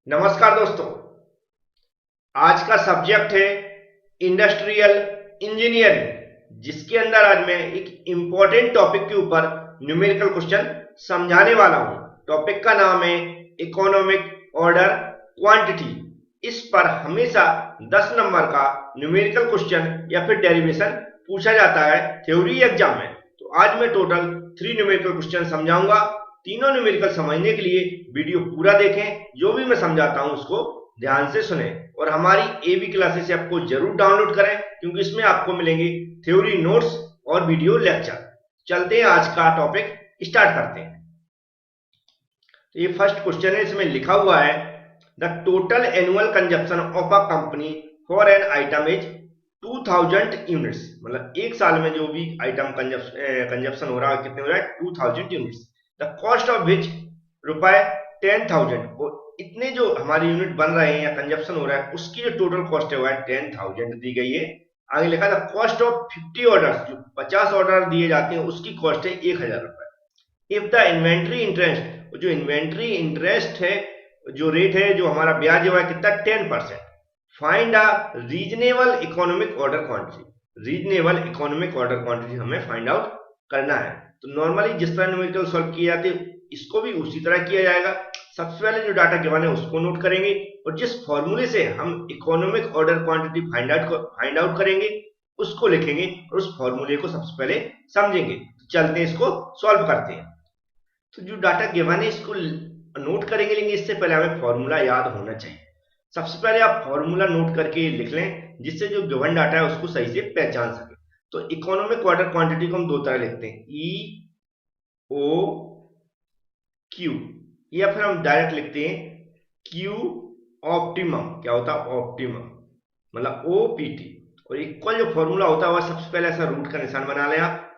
नमस्कार दोस्तों। आज का सब्जेक्ट है इंडस्ट्रियल इंजीनियरिंग, जिसके अंदर आज मैं एक इंपॉर्टेंट टॉपिक के ऊपर न्यूमेरिकल क्वेश्चन समझाने वाला हूं। टॉपिक का नाम है इकोनॉमिक ऑर्डर क्वांटिटी। इस पर हमेशा 10 नंबर का न्यूमेरिकल क्वेश्चन या फिर डेरिवेशन पूछा जाता है थ्योरी एग्जाम में। तो आज मैं टोटल 3 न्यूमेरिकल क्वेश्चन समझाऊंगा। तीनों न्यूमेरिकल समझने के लिए वीडियो पूरा देखें, जो भी मैं समझाता हूं उसको ध्यान से सुने और हमारी एबी क्लासेस ऐप को जरूर डाउनलोड करें, क्योंकि इसमें आपको मिलेंगे थ्योरी नोट्स और वीडियो लेक्चर। चलते हैं, आज का टॉपिक स्टार्ट करते हैं। तो ये फर्स्ट क्वेश्चन है, इसमें लिखा हुआ है the total annual consumption of a company for an item is 2000 units. मतलब एक साल में जो भी आइटम कंजप्शन हो रहा है कितने हो रहा है, 2000 units. The cost of which रुपए 10,000। और इतने जो हमारे यूनिट बन रहे हैं या कंजप्शन हो रहा है उसकी जो टोटल कॉस्ट है वो है 10,000 दी गई है। आगे लिखा था कॉस्ट ऑफ 50 ऑर्डर्स, जो 50 ऑर्डर दिए जाते हैं उसकी कॉस्ट है 1,000 रुपए। इफ द इन्वेंट्री इंटरेस्ट, जो इन्वेंट्री इंटरेस्ट है, जो रेट है, जो हमारा ब्याज है कितना 10%। Find a reasonable economic order quantity. Reasonable economic order quantity हमें फाइंड आउट करना है। तो नॉर्मली जिस तरह न्यूमेरिकल सॉल्व किए जाते हैं इसको भी उसी तरह किया जाएगा। सबसे पहले जो डाटा गिवन है उसको नोट करेंगे और जिस फॉर्मूले से हम economic order quantity find out करेंगे उसको लिखेंगे और उस फॉर्मूले को सबसे पहले समझेंगे। तो चलते हैं, इसको सॉल्व करते हैं। तो जो डाटा गिवन है इसको नोट करेंगे, लेकिन इससे पहले हमें फॉर्मूला याद होना चाहिए। सबसे पहले आप फॉर्मूला नोट करके लिख लें, जिससे जो गिवन डाटा है उसको सही से पहचान सके। तो इकोनॉमिक ऑर्डर क्वांटिटी को हम दो तरह लिखते हैं, ई ओ क्यू, या फिर हम डायरेक्ट लिखते हैं क्यू ऑप्टिमम। क्या होता है ऑप्टिमम, मतलब ओपीटी। और इक्वल जो फॉर्मूला होता है वह सबसे पहले ऐसा रूट का निशान बना लें आप।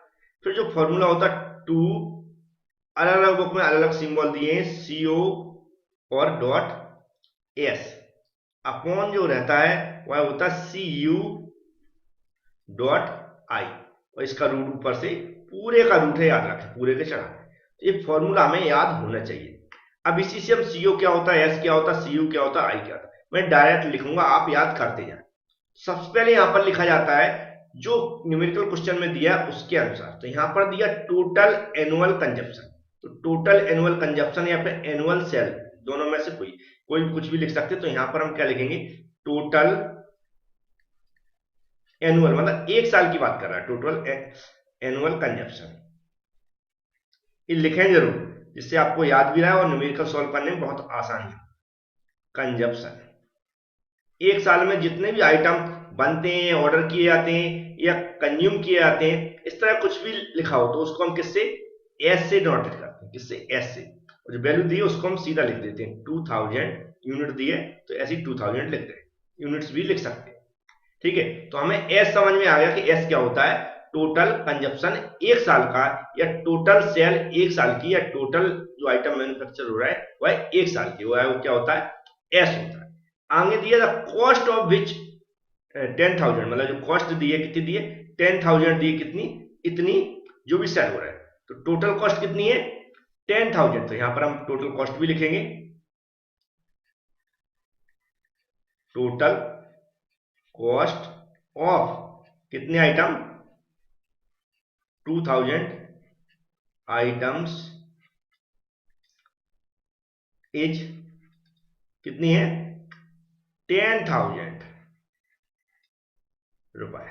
फिर जो फॉर्मूला होता है टू, अलग अलग बुक में अलग अलग सिंबल दिए हैं, सीओ और डॉट एस। अपॉन जो रहता है वह होता है सी यू डॉट आई, और इसका रूट ऊपर से पूरे का रूट है, याद रखें पूरे के चढ़ा। तो ये फॉर्मूला हमें याद होना चाहिए। अब इसी से हम सीओ क्या होता है, एस क्या होता है, सीयू क्या होता है, आई क्या होता है, मैं डायरेक्ट लिखूंगा, आप याद करते जाए। सबसे पहले यहां पर लिखा जाता है जो न्यूमेरिकल क्वेश्चन में दिया उसके अनुसार। तो यहां पर दिया टोटल एनुअल कंजप्शन। तो टोटल एनुअल कंजप्शन या फिर एनुअल सेल, दोनों में से कोई कुछ भी लिख सकते। तो यहां पर हम क्या लिखेंगे, टोटल एनुअल, मतलब एक साल की बात कर रहा है, टोटल एनुअल कंजप्शन। ये लिखें जरूर, जिससे आपको याद भी रहा है और न्यूमेरिकल सॉल्व करने में बहुत आसानी है। कंजप्शन, एक साल में जितने भी आइटम बनते हैं, ऑर्डर किए जाते हैं या कंज्यूम किए जाते हैं, इस तरह कुछ भी लिखा हो तो उसको हम किससे, एस से नोटेट करते हैं। किससे, एस से। और जो वैल्यू दी है उसको हम सीधा लिख देते हैं। 2000 यूनिट दिए तो ऐसे 2000 लिखते हैं, यूनिट्स भी लिख सकते हैं। ठीक है, तो हमें एस समझ में आ गया कि एस क्या होता है, टोटल कंजप्शन एक साल का, या टोटल सेल एक साल की, या टोटल जो आइटम मैन्युफैक्चर हो रहा है वह एक साल की, वो क्या होता है, एस होता है। आगे दिया था कॉस्ट ऑफ विच 10,000, मतलब जो कॉस्ट दी है कितनी दी है, 10,000 दी है, कितनी, इतनी जो भी सेल हो रहा है। तो टोटल कॉस्ट कितनी है 10,000। तो यहां पर हम टोटल कॉस्ट भी लिखेंगे, टोटल कॉस्ट ऑफ कितने आइटम, 2000 आइटम्स इज कितनी है 10,000 रुपए।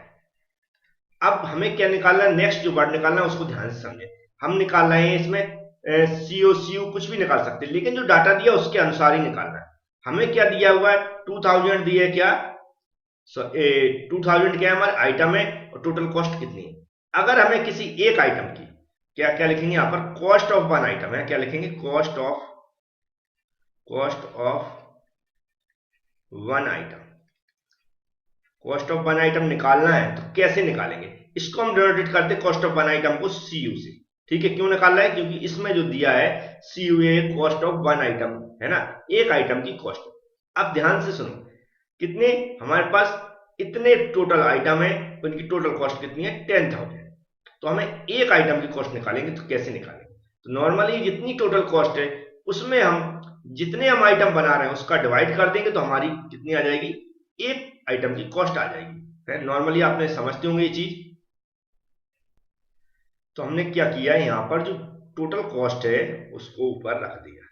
अब हमें क्या निकालना है, नेक्स्ट जो वर्ड निकालना है उसको ध्यान से समझें। हम निकाल रहे हैं इसमें सीओ सीयू कुछ भी निकाल सकते हैं, लेकिन जो डाटा दिया उसके अनुसार ही निकालना है। हमें क्या दिया हुआ है, 2000 दिया है, क्या 2000 क्या है हमारा आइटम है, और टोटल कॉस्ट कितनी है। अगर हमें किसी एक आइटम की, क्या क्या लिखेंगे यहां पर, कॉस्ट ऑफ वन आइटम है, क्या लिखेंगे, cost of one item. Cost of one item निकालना है तो कैसे निकालेंगे, इसको हम डिनोटेट करते हैं कॉस्ट ऑफ वन आइटम को सीयू से। ठीक है, क्यों निकालना है, क्योंकि इसमें जो दिया है CU a cost of one item है ना, एक आइटम की कॉस्ट। अब ध्यान से सुनो, कितने हमारे पास इतने टोटल आइटम है, तो इनकी टोटल कॉस्ट कितनी है 10,000। तो हमें एक आइटम की कॉस्ट निकालेंगे, तो कैसे निकालेंगे, तो नॉर्मली जितनी टोटल कॉस्ट है उसमें हम जितने हम आइटम बना रहे हैं उसका डिवाइड कर देंगे तो हमारी कितनी आ जाएगी, एक आइटम की कॉस्ट आ जाएगी। नॉर्मली आपने समझते होंगे ये चीज। तो हमने क्या किया, यहां पर जो टोटल कॉस्ट है उसको ऊपर रख दिया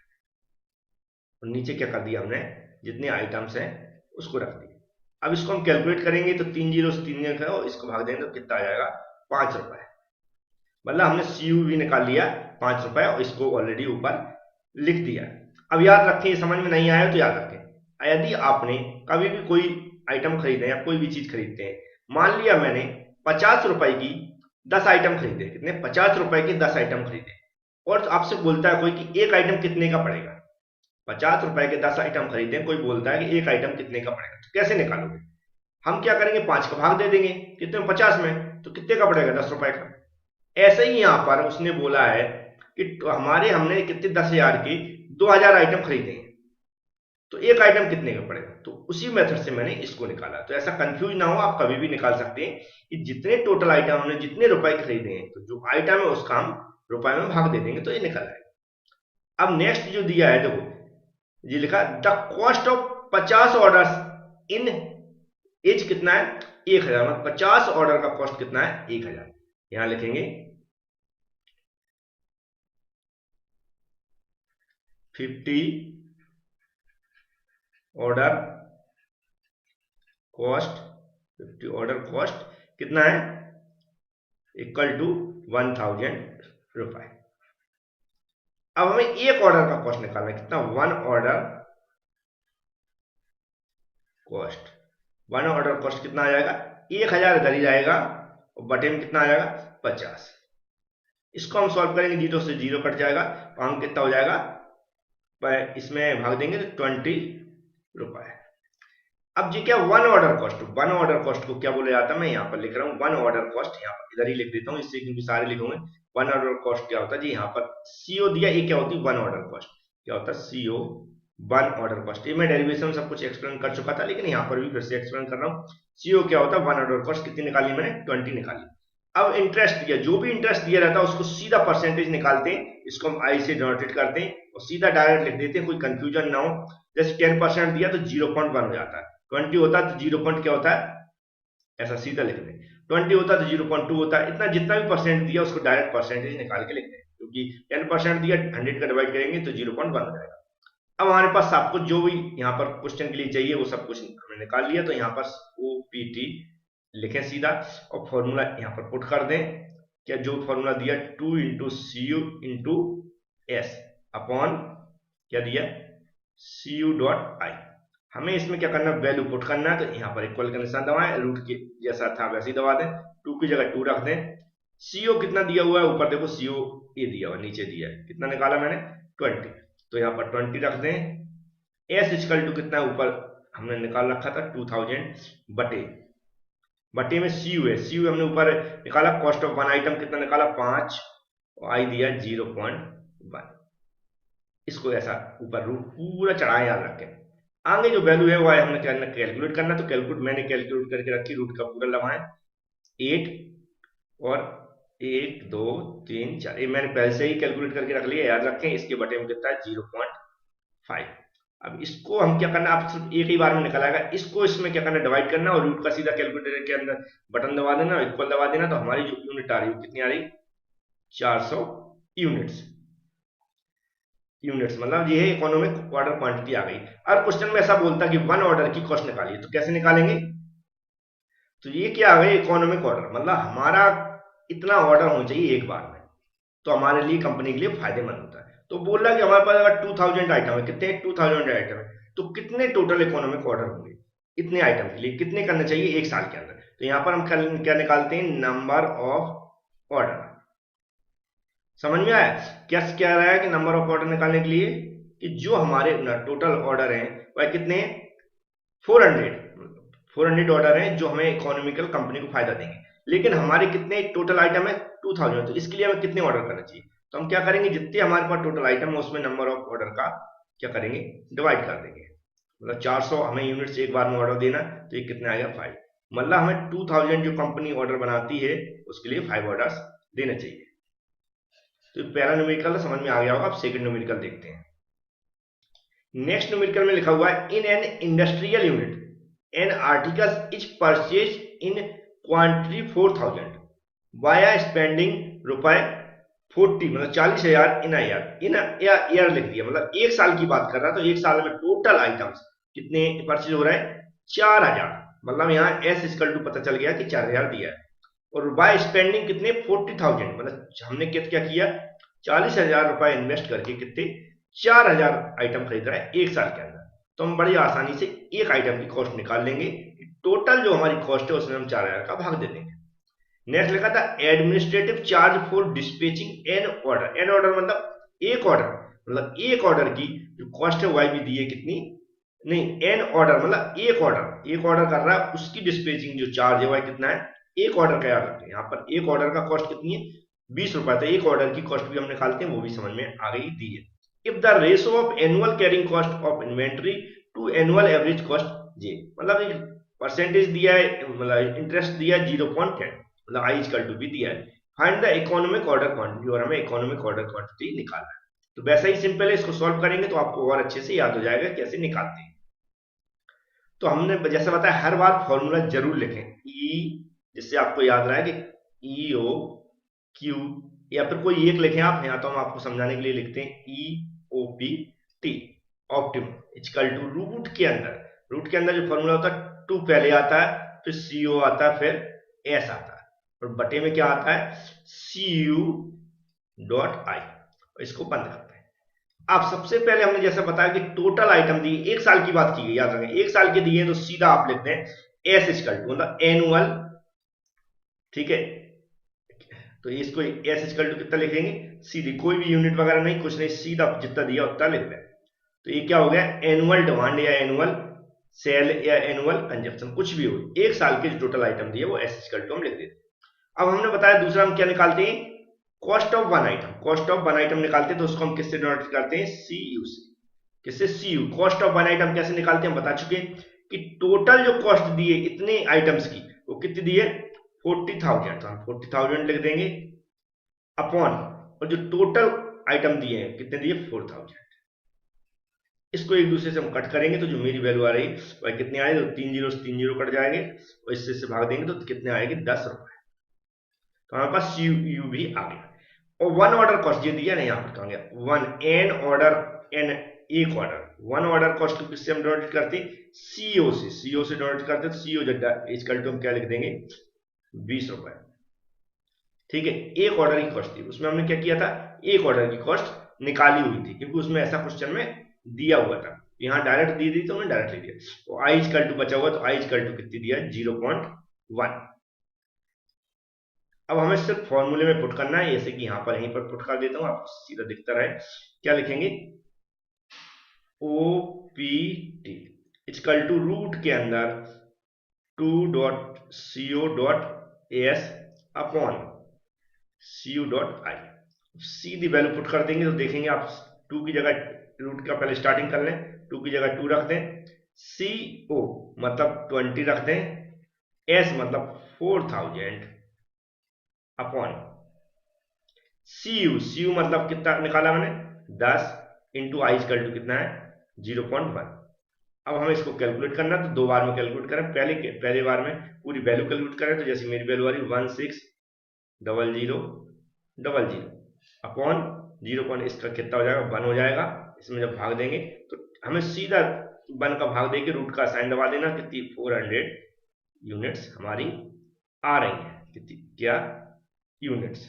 और नीचे क्या कर दिया हमने, जितने आइटम्स हैं उसको रख दिया। अब इसको हम कैलकुलेट करेंगे तो 3 जीरो से 3 जीरो और इसको भाग देंगे तो कितना आ जाएगा, 5 रुपए। मतलब हमने सीयू भी निकाल लिया 5 रुपए और इसको ऑलरेडी ऊपर लिख दिया। अब याद रखें, ये समझ में नहीं आया तो याद रखें, यदि आपने कभी भी कोई आइटम खरीदे या कोई भी चीज खरीदते हैं, मान लिया मैंने 50 रुपए की 10 आइटम खरीदे, कितने, 50 रुपए के 10 आइटम खरीदे, और आपसे बोलता है कोई कि एक आइटम कितने का पड़ेगा। 50 रुपए के 10 आइटम खरीदे, कोई बोलता है कि एक आइटम कितने का पड़ेगा, तो कैसे निकालोगे। हम क्या करेंगे, 5 का भाग दे देंगे, कितने में, 50 में, तो कितने का पड़ेगा, 10 रुपए का। ऐसे ही यहां पर उसने बोला है कि हमने कितने, 10,000 की 2,000 आइटम खरीदे हैं, तो एक आइटम कितने का पड़ेगा। तो उसी मेथड से मैंने इसको निकाला। तो ऐसा कंफ्यूज ना हो, आप कभी भी निकाल सकते हैं कि जितने टोटल आइटम हमने जितने रुपए खरीदे हैं, तो जो आइटम है उसका हम रुपए में भाग दे देंगे तो ये निकल आएगा। अब नेक्स्ट जो दिया है, देखो ये लिखा, the cost of 50 orders in as कितना है, 1,000। मतलब 50 ऑर्डर का कॉस्ट कितना है, 1,000। यहां लिखेंगे 50 ऑर्डर कॉस्ट, 50 ऑर्डर कॉस्ट कितना है, इक्वल टू 1,000 रुपए। अब हमें एक ऑर्डर का कॉस्ट निकालना है, कितना, 1 ऑर्डर कॉस्ट। 1 ऑर्डर कॉस्ट कितना आ जाएगा, 1,000 इधर ही जाएगा और बटे में कितना आ जाएगा, 50। इसको हम सॉल्व करेंगे, जीरो से जीरो कट जाएगा, अंक कितना हो जाएगा, इसमें भाग देंगे तो 20 रुपए। अब जी क्या, 1 ऑर्डर कॉस्ट, 1 ऑर्डर कॉस्ट को क्या बोला जाता है, मैं यहाँ पर लिख रहा हूँ 1 ऑर्डर कॉस्ट, यहाँ पर इधर ही लिख देता हूँ इससे, क्योंकि सारे लिखूंगे। 1 ऑर्डर कॉस्ट क्या होता है जी, यहाँ पर सीओ दिया, ये क्या होती है 1 ऑर्डर कॉस्ट, क्या होता है सीओ 1 ऑर्डर कॉस्ट। ये मैं डेरिवेशन सब कुछ एक्सप्लेन कर चुका था, लेकिन यहाँ पर भी फिर से एक्सप्लेन कर रहा हूँ। सीओ क्या होता है 1 ऑर्डर कॉस्ट, कितनी निकाली मैंने, 20 निकाली। अब इंटरेस्ट दिया, जो भी इंटरेस्ट दिया रहता है उसको सीधा परसेंटेज निकालते हैं, इसको हम आई से डिनोटेट करते हैं और सीधा डायरेक्ट लिख देते हैं, कोई कंफ्यूजन ना हो। जैसे 10% दिया तो 0.1 हो जाता है, 20 होता है तो 0. क्या होता है, ऐसा सीधा लिख दें। 20 होता है तो 0.2 होता है। इतना जितना भी परसेंट दिया उसको डायरेक्ट परसेंटेज निकाल के लिख दें, क्योंकि 10% दिया 100 का डिवाइड करेंगे तो 0.1 हो जाएगा। अब हमारे पास सब कुछ जो भी यहाँ पर क्वेश्चन के लिए चाहिए वो सब कुछ हमने निकाल लिया। तो यहाँ पर ओपीटी लिखें सीधा और फॉर्मूला यहाँ पर पुट कर दें। क्या जो फॉर्मूला दिया 2 into C U into S upon क्या दिया सी यू डॉट आई। हमें इसमें क्या करना है, वैल्यू पुट करना है। तो यहाँ पर इक्वल का निशान दबाएं, रूट के जैसा था वैसे ही दबा दें, 2 की जगह 2 रख दें। सीओ कितना दिया हुआ है, ऊपर देखो सीओ ए दिया हुआ, नीचे दिया है, कितना निकाला मैंने 20, तो यहाँ पर 20 रख दें। एस इक्वल टू कितना है, ऊपर हमने निकाल रखा था 2000 बटे में सी यू है, सी यू हमने ऊपर निकाला। कॉस्ट ऑफ 1 आइटम कितना निकाला 5 और आई दिया 0.1। इसको ऐसा ऊपर रूट पूरा चढ़ाए याद रखें। आगे जो वैल्यू है वो हमने करना कैलकुलेट करना। तो कैलकुलेट मैंने कैलकुलेट करके रखी, रूट का पूरा लगाएं 8 और 1 2 3 4, ये मैंने पहले से ही कैलकुलेट करके रख लिया, याद रखें। इसके बटे में कितना है 0.5। अब इसको हम क्या करना, आप सिर्फ एक ही बार में निकलाएगा, इसको इसमें क्या करना डिवाइड करना और रूट का सीधा कैलकुलेटर के अंदर बटन दबा देना, इक्वल दबा देना। तो हमारी जो यूनिट आ रही है कितनी आ रही, 400 यूनिट्स। मतलब ये इकोनॉमिक ऑर्डर क्वांटिटी आ गई। और क्वेश्चन में ऐसा बोलता कि 1 ऑर्डर की कॉस्ट निकालिए, तो कैसे निकालेंगे, तो ये क्या आ गई इकोनॉमिक ऑर्डर, मतलब हमारा इतना ऑर्डर होना चाहिए एक बार में, तो हमारे लिए कंपनी के लिए फायदेमंद होता है। तो बोल रहा कि हमारे पास अगर 2000 आइटम है, कितने 2000 आइटम है, तो कितने टोटल इकोनॉमिक ऑर्डर होंगे इतने आइटम के लिए, कितने करने चाहिए एक साल के अंदर। तो यहां पर हम क्या निकालते हैं, नंबर ऑफ ऑर्डर। समझ में आया क्या क्या रहा है कि नंबर ऑफ ऑर्डर निकालने के लिए कि जो हमारे टोटल ऑर्डर हैं वह कितने, 400 ऑर्डर हैं जो हमें इकोनॉमिकल कंपनी को फायदा देंगे। लेकिन हमारे कितने टोटल आइटम है 2000, तो इसके लिए हमें कितने ऑर्डर करना चाहिए। तो हम क्या करेंगे, जितने हमारे पास टोटल आइटम है उसमें नंबर ऑफ ऑर्डर का क्या करेंगे, डिवाइड कर देंगे। मतलब 400 हमें यूनिट से एक बार में ऑर्डर देना, तो ये कितने आएगा 5। मतलब हमें 2000 जो कंपनी ऑर्डर बनाती है उसके लिए 5 ऑर्डर्स देने चाहिए। तो पैरा न्यूमेरिकल समझ में आ गया होगा। अब सेकंड न्यूमेरिकल देखते हैं। नेक्स्ट न्यूमेरिकल में लिखा हुआ है in an industrial unit an article is purchase in quantity 4000 via spending रुपए 40 मतलब 40,000 इन ईयर लिख दिया, मतलब एक साल की बात कर रहा है। तो एक साल में टोटल आइटम्स कितने परचेज हो रहा है 4000, मतलब यहाँ एस इक्वल टू पता चल गया कि 4000 दिया है। और बाय स्पेंडिंग कितने 40,000, मतलब हमने क्या किया 40,000 रुपए इन्वेस्ट करके कितने 4000 आइटम खरीद रहा है एक साल के अंदर। तो हम बड़ी आसानी से एक आइटम की कॉस्ट निकाल लेंगे, टोटल जो हमारी कॉस्ट है उसमें हम 4000 का भाग दे देंगे। नेक्स्ट लिखा था administrative charge for dispatching an order. An order मतलब एक ऑर्डर, मतलब एक ऑर्डर की जो कॉस्ट है वही भी दी है कितनी, नहीं एन ऑर्डर मतलब एक ऑर्डर कर रहा है उसकी डिस्पैचिंग जो चार्ज है वह कितना है, एक ऑर्डर का याद रखते हैं। यहाँ पर एक ऑर्डर का कॉस्ट कितनी है 20 रुपए, तो एक ऑर्डर की कॉस्ट भी हम निकालते हैं, वो भी समझ में आ गई दी है। If the ratio of annual carrying cost of inventory to annual average cost जे, मतलब परसेंटेज दिया है, मतलब इंटरेस्ट दिया है 0.10, मतलब आई इक्वल टू भी दिया है। Find the economic order quantity, और हमें इकोनॉमिक ऑर्डर क्वांटिटी निकालना है। तो वैसा ही सिंपल है, इसको सॉल्व करेंगे तो आपको और अच्छे से याद हो जाएगा कैसे निकालते हैं। तो हमने जैसा बताया हर बार फॉर्मूला जरूर लिखें, ई जिससे आपको याद रहा है कि ई ओ क्यू, या फिर कोई एक लिखें आप, यहाँ तो हम आपको समझाने के लिए लिखते हैं E O P T optimum equal to root के अंदर जो फॉर्मूला होता है 2 पहले आता है, फिर सी ओ आता है, फिर एस आता है, और बटे में क्या आता है सी यू डॉट आई। इसको बंद करते हैं। अब सबसे पहले हमने जैसा बताया कि टोटल आइटम दी, एक साल की बात की गई, याद रखें एक साल के दिए तो सीधा आप लिखते हैं एस इक्वल टू मतलब एनुअल, ठीक है। तो इसको एस इक्वल टू कितना लिखेंगे सीधी, कोई भी यूनिट वगैरह नहीं कुछ नहीं, सीधा जितना दिया उतना लिख दें। तो ये क्या हो गया एनुअल डिमांड या एनुअल सेल या एनुअल कंजप्शन, कुछ भी हो, एक साल के जो टोटल आइटम दिए वो एस इक्वल टू हम लिख देते। अब हमने बताया दूसरा हम क्या निकालते हैं cost of one item. Cost of one item निकालते हैं तो उसको हम किससे डिनोट करते हैं सी यू से। किससे C U. Cost of one item कैसे निकालते हैं हम बता चुके हैं कि टोटल जो कॉस्ट दी है इतने आइटम्स की वो कितनी दी है 40,000, तो हम 40,000 लिख देंगे अपॉन, और जो टोटल आइटम दिए हैं कितने दिए 4,000। इसको एक दूसरे से हम कट करेंगे तो जो मेरी वैल्यू आ रही वह कितने आए, तो 3 जीरो से 3 जीरो कट जाएंगे और इससे से भाग देंगे तो कितने आएंगे 10 रुपए। तो हमारे पास यू भी आ गया। और वन ऑर्डर कॉस्ट ये दिया ना यहाँ पर कहा गया वन एन ऑर्डर एन एक ऑर्डर, वन ऑर्डर कॉस्ट को किससे हम डिनोट करते हैं सीओ से, सीओ से डिनोट करते हैं तो सीओ इक्वल टू हम क्या लिख देंगे 20 रुपए, ठीक है। एक ऑर्डर की कॉस्ट थी, उसमें हमने क्या किया था एक ऑर्डर की कॉस्ट निकाली हुई थी क्योंकि उसमें ऐसा क्वेश्चन में दिया हुआ था, यहाँ डायरेक्ट दी थी तो हमने डायरेक्ट लिख दिया। तो आई इक्वल टू बचा हुआ, तो आई इक्वल टू कितनी दिया 0.1। अब हमें सिर्फ फॉर्मूले में पुट करना है, जैसे कि यहाँ पर यहीं पर पुट कर देता हूँ आपको सीधा दिखता रहे। क्या लिखेंगे O P T equal to root के अंदर 2.co.as अपॉन cu.i। सीधी वैल्यू पुट कर देंगे तो देखेंगे आप 2 की जगह रूट का पहले स्टार्टिंग कर लें, 2 की जगह 2 रख दें, co मतलब 20 रख दें, s मतलब 4000 अपॉन cu मतलब कितना निकाला मैंने 10 इंटू आई इक्वल टू कितना है 0.1। अब हमें इसको कैलकुलेट करना तो 2 बार में कैलकुलेट करें, पहले बार में पूरी वैल्यू कैलकुलेट करें तो जैसे मेरी वैल्यू आ रही 160000 अपॉन 0. इसका कितना हो जाएगा 1 हो जाएगा। इसमें जब भाग देंगे तो हमें सीधा 1 का भाग देके रूट का साइन दबा देना, कितनी 400 यूनिट्स हमारी आ रही है, कितनी क्या यूनिट्स।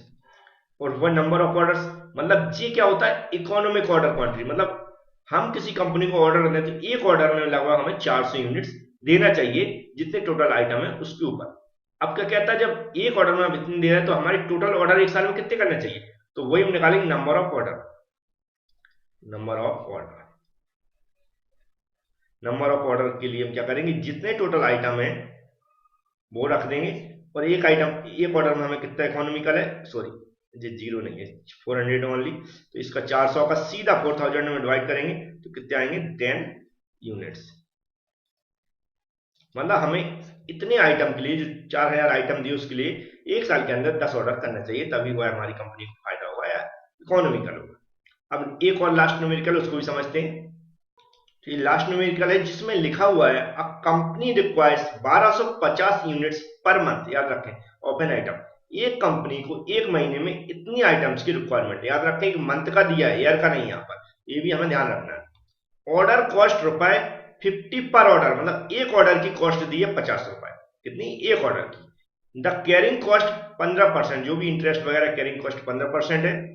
और वह नंबर ऑफ ऑर्डर्स मतलब जी क्या होता है इकोनॉमिक ऑर्डर क्वांटिटी, मतलब हम किसी कंपनी को ऑर्डर देते हैं तो एक ऑर्डर में लगभग हमें 400 यूनिट्स देना चाहिए जितने टोटल आइटम है उसके ऊपर। अब क्या कहता है जब एक ऑर्डर में हम इतने दे रहे हैं तो हमारी टोटल ऑर्डर एक साल में कितने करने चाहिए, तो वही हम निकालेंगे number of order. Number of order के लिए हम क्या करेंगे जितने टोटल आइटम है वो रख देंगे, और एक ऑर्डर में हमें कितना इकोनॉमिकल है, सॉरी ये 0 नहीं है 400 ओनली, तो इसका 400 का सीधा 4000 में डिवाइड करेंगे तो कितने आएंगे 10 यूनिट्स। मतलब हमें इतने आइटम के लिए जो 4000 आइटम दिए उसके लिए एक साल के अंदर 10 ऑर्डर करना चाहिए, तभी वह हमारी कंपनी को फायदा होगा या इकोनॉमिकल होगा। अब एक और लास्ट न्यूमेरिकल उसको भी समझते हैं। तो ये लास्ट न्यूमेरिकल है जिसमें लिखा हुआ है a company requires 1250 units per month. याद रखें, ओपन आइटम, एक कंपनी को एक महीने में इतनी आइटम्स की रिक्वायरमेंट है। याद रखें कि मंथ का दिया है, ईयर का नहीं। यहाँ पर ये भी हमें ध्यान रखना है। ऑर्डर कॉस्ट रुपए 50 पर ऑर्डर, मतलब एक ऑर्डर की कॉस्ट दी है 50 रुपए। कितनी? एक ऑर्डर की। द कैरिंग कॉस्ट 15%, जो भी इंटरेस्ट वगैरह कैरिंग कॉस्ट 15% है।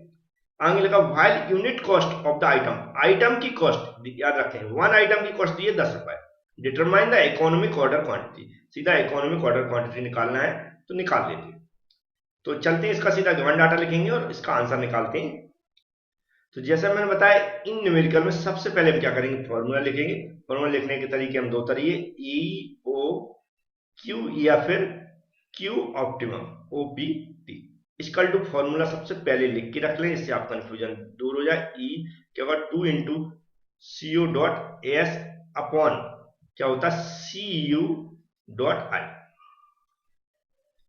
आगे लिखा while unit cost of the item, item की कॉस्ट याद रखें, वन आइटम की कॉस्ट दी है 10 रुपए। Determine the economic order quantity, सीधा इकोनॉमिक ऑर्डर क्वांटिटी निकालना है तो निकाल लेते हैं। तो चलते हैं, इसका सीधा गिवन डाटा लिखेंगे और इसका आंसर निकालते हैं। तो जैसा मैंने बताया, इन न्यूमेरिकल में सबसे पहले हम क्या करेंगे, फॉर्मूला लिखेंगे। फॉर्मूला लिखने के तरीके हम दो तरीके, ई ओ क्यू या फिर Q optimum O P T. Equal to formula सबसे पहले लिख के रख लें, इससे आप कंफ्यूजन दूर हो जाए। ई क्या होगा, 2 into C U dot S upon क्या होता है सी यू डॉट आई।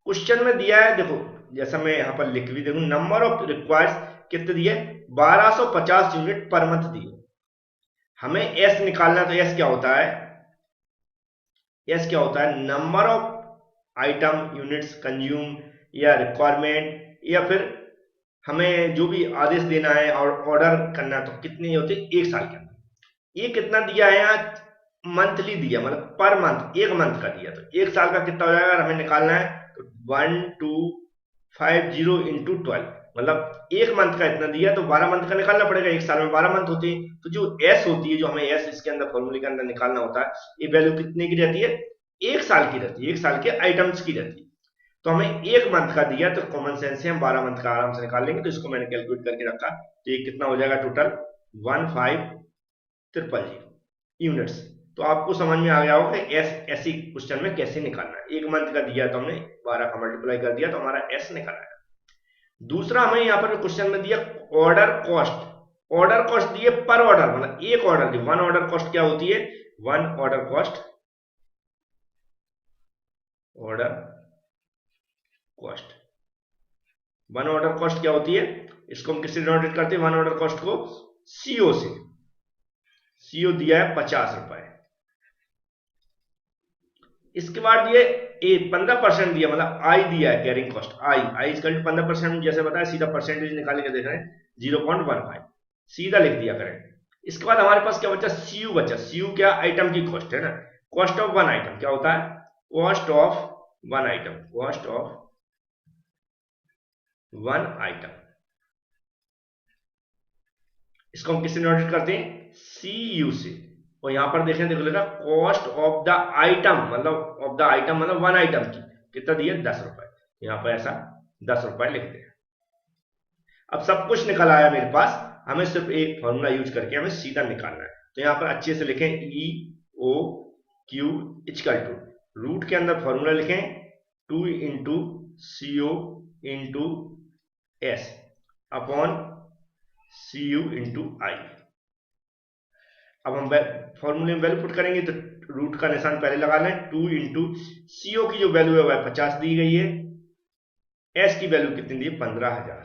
क्वेश्चन में दिया है, देखो जैसा मैं यहां पर लिख भी देखूं, नंबर ऑफ रिक्वायर्स कितने दिए, 1250 यूनिट पर मंथ दिए। हमें एस निकालना, तो एस क्या होता है, एस क्या होता है, number of item units consume या रिक्वायरमेंट, या फिर हमें जो भी आदेश देना है और ऑर्डर करना है तो कितने होते हैं एक साल के अंदर। ये कितना दिया है यहाँ, मंथली दिया, मतलब पर मंथ, एक मंथ का दिया। तो एक साल का कितना हो जाएगा, हमें निकालना है तो 1250 इंटू 12, मतलब एक मंथ का इतना दिया तो 12 मंथ का निकालना पड़ेगा। एक साल में 12 मंथ होते हैं। तो जो एस होती है, जो हमें एस इसके अंदर फॉर्मूले के अंदर निकालना होता है, ये वैल्यू कितने की रहती है, एक साल की रहती है, एक साल के आइटम्स की रहती है। तो हमें एक मंथ का दिया तो कॉमन सेंस से हम 12 मंथ का आराम से निकाल लेंगे। तो इसको मैंने कैलकुलेट करके रखा, तो ये कितना हो जाएगा टोटल 15,300 यूनिट्स। तो आपको समझ में आ गया होगा कि एस ऐसी क्वेश्चन में कैसे निकालना है। एक मंथ का दिया तो हमने 12 का मल्टीप्लाई कर दिया तो हमारा एस निकल आया। दूसरा हमें यहाँ पर क्वेश्चन में दिया ऑर्डर कॉस्ट, ऑर्डर कॉस्ट दिए पर ऑर्डर, मतलब एक ऑर्डर दी। वन ऑर्डर कॉस्ट क्या होती है, one order cost, order cost, one order cost क्या होती है, इसको हम किससे डिनोटेट करते हैं, वन ऑर्डर कॉस्ट को सीओ से। सीओ दिया है 50 रुपए। इसके बाद दिए 15% दिया, मतलब आई दिया है carrying cost, I equal to 15%, जैसे बताया सीधा परसेंटेज निकाल के देख रहे हैं 0.15, सीधा लिख दिया करें। इसके बाद हमारे पास क्या बचा, सीयू बचा। सीयू क्या, आइटम की कॉस्ट है ना, कॉस्ट ऑफ वन आइटम क्या होता है, cost of one item, cost of one item. इसको हम किससे नोट करते हैं, सी यू से। और यहां पर देखें, देखो लिखा कॉस्ट ऑफ द आइटम, मतलब ऑफ द आइटम मतलब वन आइटम की कितना दिया, 10 रुपए। यहां पर ऐसा 10 रुपए लिखते हैं। अब सब कुछ निकल आया मेरे पास, हमें सिर्फ एक फॉर्मूला यूज करके हमें सीधा निकालना है। तो यहां पर अच्छे से लिखें E O Q equal to, root के अंदर फॉर्मूला लिखें 2 into C O into S upon C U into I. अब हम फॉर्मूले में वैल्यू पुट करेंगे तो रूट का निशान पहले लगा लें, 2 इंटू सीओ की जो वैल्यू है वह 50 दी गई है, एस की वैल्यू कितनी दी है 15,000,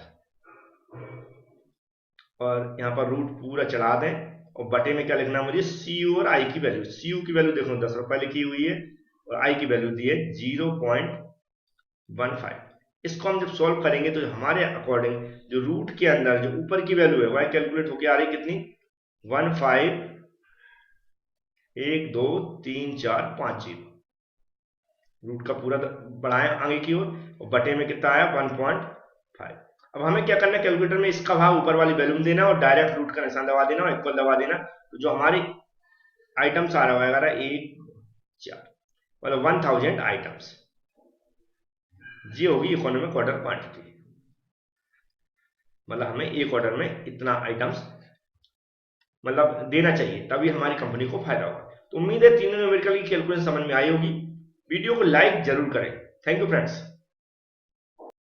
और यहां पर रूट पूरा चढ़ा दें और बटे में क्या लिखना है मुझे, सीयू और आई की वैल्यू। सीयू की वैल्यू देखो 10 रुपए लिखी हुई है और आई की वैल्यू दी है 0.15। इसको हम जब सॉल्व करेंगे तो हमारे अकॉर्डिंग जो रूट के अंदर जो ऊपर की वैल्यू है वह कैलकुलेट होकर आ रही कितनी, 15 1 2 3 4 5 0। रूट का पूरा बढ़ाएं आगे की ओर और बटे में कितना आया 1.5। अब हमें क्या करना है, कैलकुलेटर में इसका भाग ऊपर वाली वैल्यू में देना और डायरेक्ट रूट का निशान दबा देना और इक्वल दबा देना। तो जो हमारी आइटम्स आ रहा है 1 4, मतलब 1000 आइटम्स, ये होगी इकोनॉमिक ऑर्डर क्वांटिटी। मतलब हमें एक ऑर्डर में इतना आइटम्स मतलब देना चाहिए, तभी हमारी कंपनी को फायदा होगा। तो उम्मीद है तीनों न्यूमेरिकल की कैलकुलेशन समझ में आई होगी। वीडियो को लाइक जरूर करें। Thank you friends.